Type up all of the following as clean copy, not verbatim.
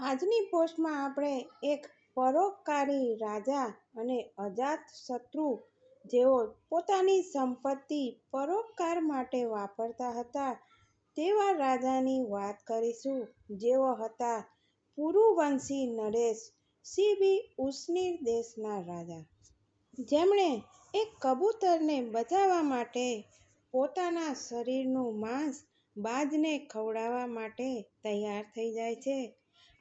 આજની પોસ્ટમાં આપણે એક પરોપકારી રાજા અને અજાતશત્રુ જેઓ પોતાની સંપત્તિ પરોપકાર માટે વાપરતા હતા તેવા રાજાની વાત કરીશું, જેઓ હતા પુરુવંશી નરેશ સીબી ઉસનીર દેશના રાજા, જેમણે એક કબૂતરને બચાવવા માટે પોતાના શરીરનું માંસ બાજને ખવડાવવા માટે તૈયાર થઈ જાય છે.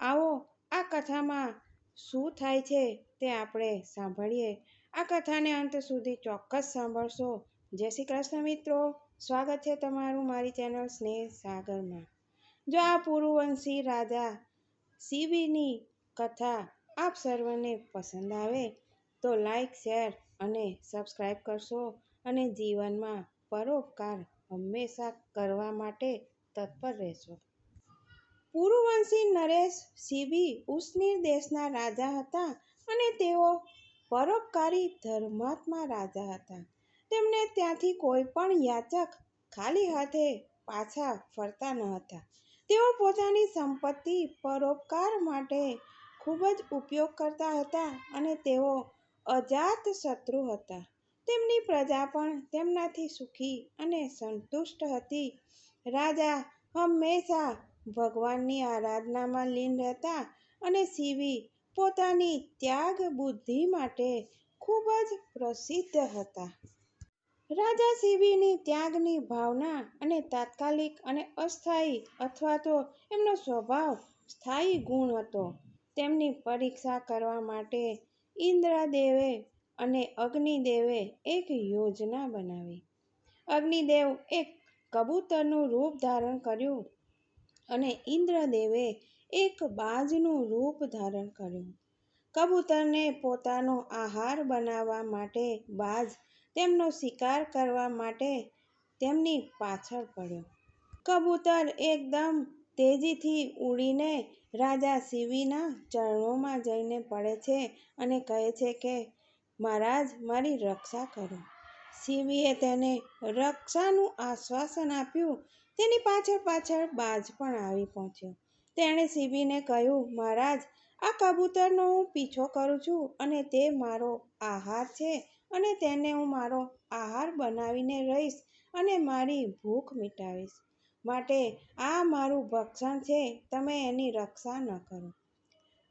આવો આ કથામાં શું થાય છે તે આપણે સાંભળીએ. આ કથાને અંત સુધી ચોક્કસ સાંભળશો. જય શ્રી કૃષ્ણ મિત્રો, સ્વાગત છે તમારું મારી ચેનલ સ્નેહ સાગરમાં. જો આ પુરુવંશી રાજા સીબીની કથા આપ સર્વને પસંદ આવે તો લાઈક, શેર અને સબસ્ક્રાઈબ કરશો અને જીવનમાં પરોપકાર હંમેશા કરવા માટે તત્પર રહેશો. પુરુવંશી નરેશ સીબી ઉસનીર દેશના રાજા હતા અને તેઓ પરોપકારી ધર્માત્મા રાજા હતા. તેમને ત્યાંથી કોઈ પણ યાચક ખાલી હાથે પાછા ફરતા ન હતા. તેઓ પોતાની સંપત્તિ પરોપકાર માટે ખૂબ જ ઉપયોગ કરતા હતા અને તેઓ અજાતશત્રુ હતા. તેમની પ્રજા પણ તેમનાથી સુખી અને સંતુષ્ટ હતી. રાજા હંમેશા ભગવાનની આરાધનામાં લીન રહેતા અને સીબી પોતાની ત્યાગ બુદ્ધિ માટે ખૂબ જ પ્રસિદ્ધ હતા. રાજા સીબીની ત્યાગની ભાવના અને તાત્કાલિક અને અસ્થાયી અથવા તો એમનો સ્વભાવ સ્થાયી ગુણ હતો. તેમની પરીક્ષા કરવા માટે ઇન્દ્રદેવે અને અગ્નિદેવે એક યોજના બનાવી. અગ્નિદેવ એક કબૂતરનું રૂપ ધારણ કર્યું અને ઇન્દ્રદેવે એક બાજનું રૂપ ધારણ કર્યું. કબૂતરને પોતાનો આહાર બનાવવા માટે બાજ તેમનો શિકાર કરવા માટે તેમની પાછળ પડ્યો. કબૂતર એકદમ તેજીથી ઉડીને રાજા સીબીના ચરણોમાં જઈને પડે છે અને કહે છે કે મહારાજ, મારી રક્ષા કરો. સીબીએ તેને રક્ષાનું આશ્વાસન આપ્યું. તેની પાછળ પાછળ બાજ પણ આવી પહોંચ્યો. તેણે સીબીને કહ્યું, મહારાજ, આ કબૂતરનો હું પીછો કરું છું અને તે મારો આહાર છે અને તેને હું મારો આહાર બનાવીને રહીશ અને મારી ભૂખ મિટાવીશ. માટે આ મારું ભક્ષણ છે, તમે એની રક્ષા ન કરો.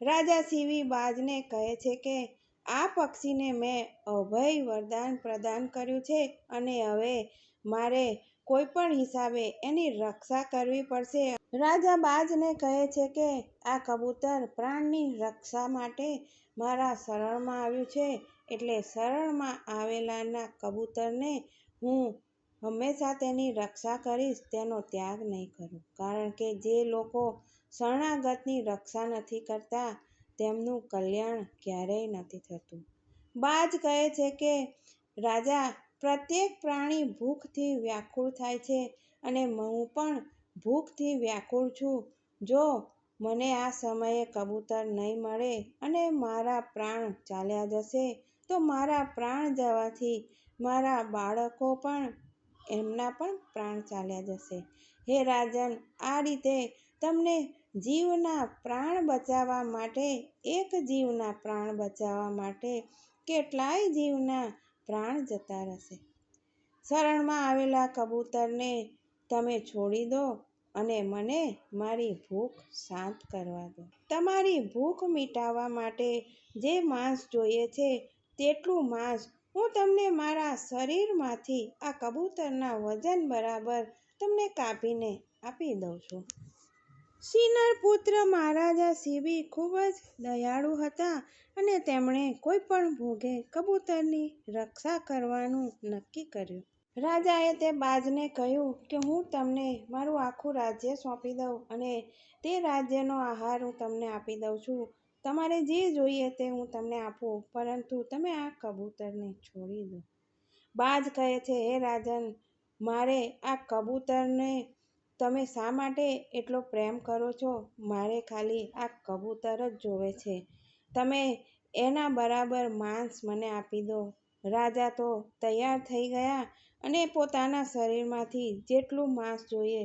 રાજા સીબી બાજને કહે છે કે આ પક્ષીને મેં અભય વરદાન પ્રદાન કર્યું છે અને હવે મારે કોઈ પણ હિસાબે એની રક્ષા કરવી પડશે. રાજા બાજને કહે છે કે આ કબૂતર પ્રાણની રક્ષા માટે મારા શરણમાં આવ્યું છે, એટલે શરણમાં આવેલાના કબૂતરને હું હંમેશા તેની રક્ષા કરીશ, તેનો ત્યાગ નહીં કરું. કારણ કે જે લોકો શરણાગતની રક્ષા નથી કરતા તેમનું કલ્યાણ ક્યારેય નથી થતું. બાજ કહે છે કે રાજા, પ્રત્યેક પ્રાણી ભૂખથી વ્યાકુળ થાય છે અને હું પણ ભૂખથી વ્યાકુળ છું. જો મને આ સમયે કબૂતર નહીં મળે અને મારા પ્રાણ ચાલ્યા જશે તો મારા પ્રાણ જવાથી મારા બાળકો પણ એમના પણ પ્રાણ ચાલ્યા જશે. હે રાજન, આ રીતે તમને જીવના પ્રાણ બચાવવા માટે, એક જીવના પ્રાણ બચાવવા માટે કેટલાય જીવના પ્રાણ જતા રહેશે. શરણમાં આવેલા કબૂતરને તમે છોડી દો અને મને મારી ભૂખ શાંત કરવા દો. તમારી ભૂખ મિટાવવા માટે જે માંસ જોઈએ છે તેટલું માંસ હું તમને મારા શરીરમાંથી આ કબૂતરના વજન બરાબર તમને કાપીને આપી દઉં છું. સિનર પુત્ર મહારાજા સીબી ખૂબ જ દયાળુ હતા અને તેમણે કોઈ પણ ભોગે કબૂતરની રક્ષા કરવાનું નક્કી કર્યું. રાજાએ તે બાજને કહ્યું કે હું તમને મારું આખું રાજ્ય સોંપી દઉં અને તે રાજ્યનો આહાર હું તમને આપી દઉં છું. તમારે જે જોઈએ તે હું તમને આપું, પરંતુ તમે આ કબૂતરને છોડી દો. બાજ કહે છે, હે રાજન, મારે આ કબૂતરને તમે શા માટે એટલો પ્રેમ કરો છો? મારે ખાલી આ કબૂતર જ જોવે છે. તમે એના બરાબર માંસ મને આપી દો. રાજા તો તૈયાર થઈ ગયા અને પોતાના શરીરમાંથી જેટલું માંસ જોઈએ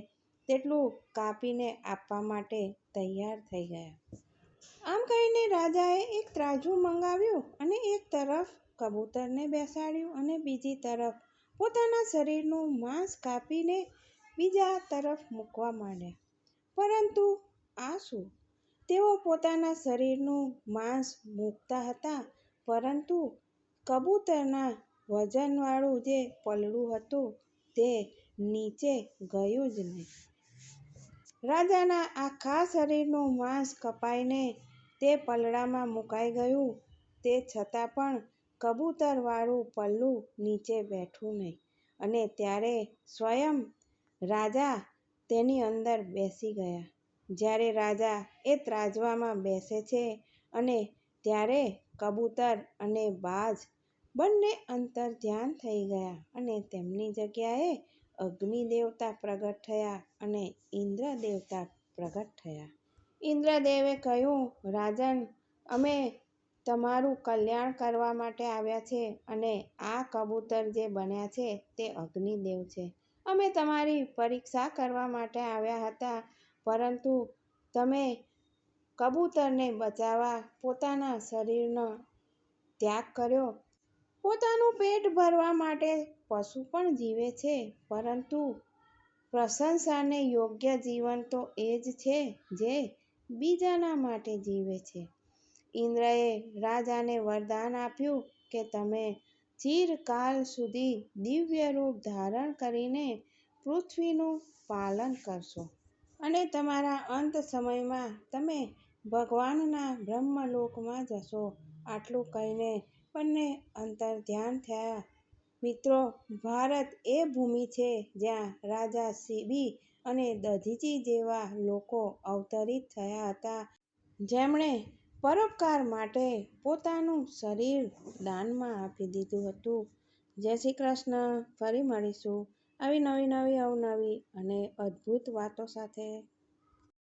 તેટલું કાપીને આપવા માટે તૈયાર થઈ ગયા. આમ કહીને રાજાએ એક ત્રાજવું મંગાવ્યું અને એક તરફ કબૂતરને બેસાડ્યું અને બીજી તરફ પોતાના શરીરનું માંસ કાપીને બીજા તરફ મૂકવા માંડ્યા. પરંતુ આ શું? તેઓ પોતાના શરીરનું માંસ મૂકતા હતા, પરંતુ કબૂતરના વજનવાળું જે પલડું હતું તે નીચે ગયું જ નહીં. રાજાના આખા શરીરનું માંસ કપાઈને તે પલડામાં મુકાઈ ગયું, તે છતાં પણ કબૂતરવાળું પલ્લું નીચે બેઠું નહીં. અને ત્યારે સ્વયં રાજા તેની અંદર બેસી ગયા. જ્યારે રાજા એ ત્રાજવામાં બેસે છે અને ત્યારે કબૂતર અને બાજ બંને અંતર્ધ્યાન થઈ ગયા અને તેમની જગ્યાએ અગ્નિ દેવતા પ્રગટ થયા અને ઇન્દ્ર દેવતા પ્રગટ થયા. ઇન્દ્રદેવે કહ્યું, રાજન, અમે તમારું કલ્યાણ કરવા માટે આવ્યા છે અને આ કબૂતર જે બન્યા છે તે અગ્નિદેવ છે. અમે તમારી પરીક્ષા કરવા માટે આવ્યા હતા, પરંતુ તમે કબૂતરને બચાવવા પોતાના શરીરનો ત્યાગ કર્યો. પોતાનું પેટ ભરવા માટે પશુ પણ જીવે છે, પરંતુ પ્રશંસાને યોગ્ય જીવન તો એ જ છે જે બીજાના માટે જીવે છે. ઇન્દ્રએ રાજાને વરદાન આપ્યું કે તમે ચિરકાલ સુધી દિવ્ય રૂપ ધારણ કરીને પૃથ્વીનું પાલન કરશો અને તમારા અંત સમયમાં તમે ભગવાનના બ્રહ્મલોકમાં જશો. આટલું કહીને બંને અંતર્ધ્યાન થયા. મિત્રો, ભારત એ ભૂમિ છે જ્યાં રાજા શિબી અને દધીચી જેવા લોકો અવતરિત થયા હતા, જેમણે પરોપકાર માટે પોતાનું શરીર દાનમાં આપી દીધું હતું. જય શ્રી કૃષ્ણ. ફરી મળીશું આવી નવી અવનવી અને અદ્ભુત વાતો સાથે.